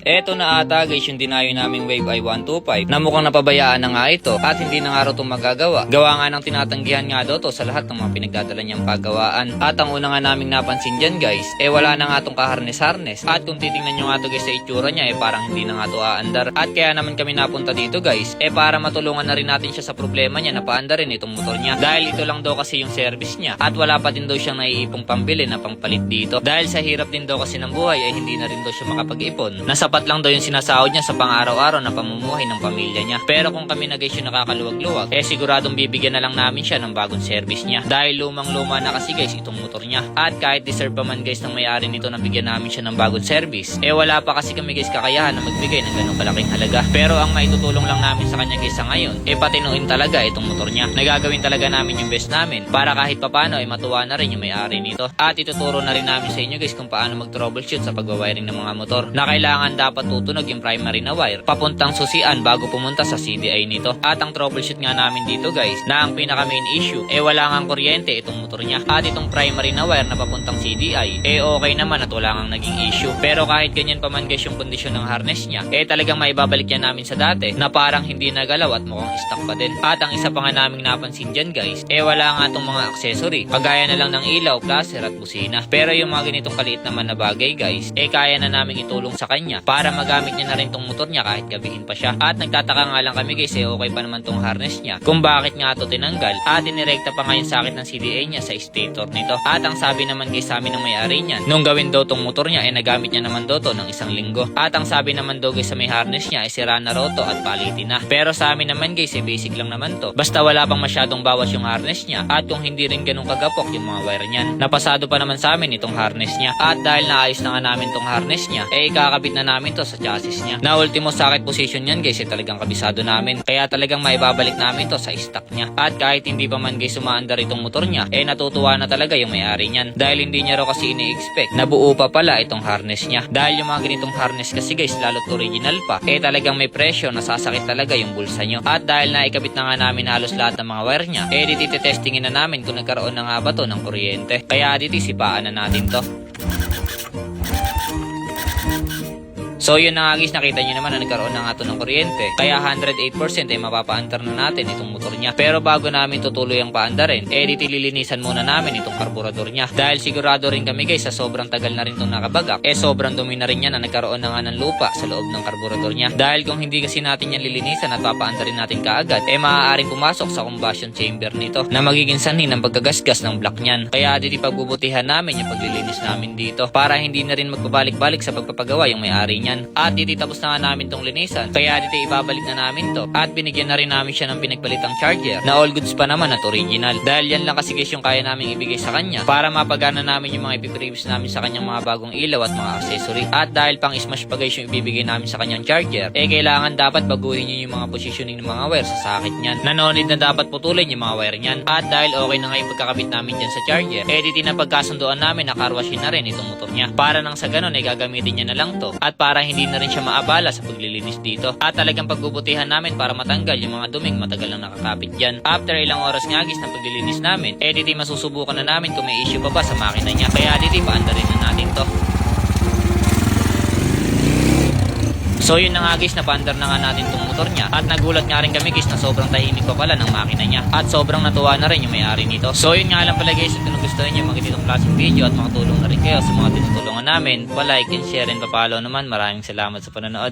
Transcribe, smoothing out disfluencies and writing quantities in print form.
Eto na ata guys yung dinayo naming Wave i125 na mukhang napabayaan na nga ito at hindi na nga raw itong magagawa. Gawa nga ng tinatanggihan nga daw to sa lahat ng mga pinagdadala niyang pagawaan. At ang una nga naming napansin dyan guys, wala na nga itong kaharnes-harnes. At kung titingnan nyo nga to guys sa itsura niya, parang hindi na nga to aandar. At kaya naman kami napunta dito guys, para matulungan na rin natin siya sa problema niya na paandarin itong motor niya. Dahil ito lang daw kasi yung service niya at wala pa din daw siyang naiipong pambili na pangpalit dito. Dahil sa hirap din daw kasi ng buhay hindi na rin daw siya makapag-ipon. Sapat lang daw yung sinasahod niya sa pang-araw-araw na pamumuhay ng pamilya niya. Pero kung kami na guys yung nakakaluwag-luwag, siguradong bibigyan na lang namin siya ng bagong service niya. Dahil lumang-luma na kasi guys itong motor niya. At kahit deserve pa man guys ng may-ari nito na bigyan namin siya ng bagong service, wala pa kasi kami guys kakayahan na magbigay ng ganong kalaking halaga. Pero ang maitutulong lang namin sa kanya guys sa ngayon, patinuin talaga itong motor niya. Nagagawin talaga namin yung best namin para kahit papano matuwa na rin yung may-ari nito. At ituturo na rin namin sa inyo guys kung paano mag-troubleshoot sa pagwawiring ng mga motor. Na kailangan dapat tutunog yung primary na wire papuntang susian bago pumunta sa CDI nito. At ang troubleshoot nga namin dito guys, na ang pinaka main issue, wala ngang kuryente itong motor niya. At itong primary na wire na papuntang CDI, okay naman at wala ngang naging issue. Pero kahit ganyan pa man guys yung kondisyon ng harness niya, talagang maibabalik yan namin sa dati na parang hindi nagalaw at mukhang stock pa din. At ang isa pa nga naming napansin dyan guys, wala nga itong mga accessory. Kagaya na lang ng ilaw, plaster at busina. Pero yung mga ganitong kaliit naman na bagay guys, kaya na namin itulong sa kanya para magamit niya na rin tong motor niya kahit gabihin pa siya. At nagtataka nga lang kami guys, okay pa naman tong harness niya kung bakit nga ito tinanggal at inirekta pa nga yung sakit ng CDA niya sa stator nito. At ang sabi naman guys sa amin ng may-ari niya, nung gawin daw tong motor niya nagamit niya naman daw to ng 1 linggo. At ang sabi naman daw guys sa may harness niya sira na raw to at palitin na. Pero sa amin naman guys basic lang naman to. Basta wala pang masyadong bawas yung harness niya at kung hindi rin ganun kagapok yung mga wire niyan. Napasado pa naman sa amin itong harness niya. At dahil naayos na nga namin tong harness niya, ikakabit na namin to sa chassis niya. Na ultimo sakit position yan guys, talagang kabisado namin. Kaya talagang maibabalik namin to sa stock niya. At kahit hindi pa man guys umaandar itong motor niya, natutuwa na talaga yung may-ari niyan. Dahil hindi niya raw kasi ini-expect na buo pa pala itong harness niya. Dahil yung mga ganitong harness kasi guys, lalo't original pa, talagang may presyo, nasasakit talaga yung bulsa nyo. At dahil naikabit na nga namin halos lahat ng mga wire niya, dititestingin na namin kung nagkaroon na nga ba to ng kuryente. Kaya sipaan na natin to. So yun na nga guys, nakita nyo naman na nagkaroon na nga ito ng kuryente. Kaya 108% mapapaandar na natin itong motor niya. Pero bago namin tutuloy ang paandarin, lilinisan muna namin itong karburador niya. Dahil sigurado rin kami guys sa sobrang tagal na rin itong nakabagak, sobrang dumi na rin yan na nagkaroon na nga ng lupa sa loob ng karburador niya. Dahil kung hindi kasi natin yan lilinisan at papaandarin natin kaagad, maaaring pumasok sa combustion chamber nito na magiging sanhi ng pagkagasgas ng block niyan. Kaya pagbubutihan namin yung paglilinis namin dito para hindi na rin magpabalik-balik sa pagpapagawa yung may-ari niya. At tapos na nga namin tong linisan. Kaya ibabalik na namin to. At binigyan na rin namin siya ng pinagpalitang charger na all goods pa naman at original. Dahil yan lang kasi guys yung kaya namin ibigay sa kanya para mapagana namin yung mga ipiprevious namin sa kanyang mga bagong ilaw at mga accessory. At dahil pang smash pa guys yung ibibigay namin sa kanyang charger, kailangan dapat baguhin nyo yung mga positioning ng mga wire sa sakit niyan. Nanonid na dapat putulin yung mga wire niyan. At dahil okay na nga yung pagkakabit namin dyan sa charger, na pagkasunduan namin na carwashin na rin itong motor niya. Para nang sa ganun gagamitin niya na lang to. At para hindi na rin siya maabala sa paglilinis dito. At talagang pagbubutihan namin para matanggal yung mga duming matagal nang nakakapit dyan. After ilang oras nga guys ng paglilinis namin, masusubukan na namin kung may issue pa ba sa makina niya. Kaya paandarin na natin to. So yun na nga guys, napaandar na nga natin tong motor niya. At nagulat nga rin kami guys na sobrang tahimik pa pala ng makina niya. At sobrang natuwa na rin yung may-ari nito. So yun nga lang pala guys, kung nagustuhan nyo mga ganitong klaseng video at makatulong na rin kayo sa mga tinutulungan namin, pa-like and share and pa-follow naman. Maraming salamat sa panonood.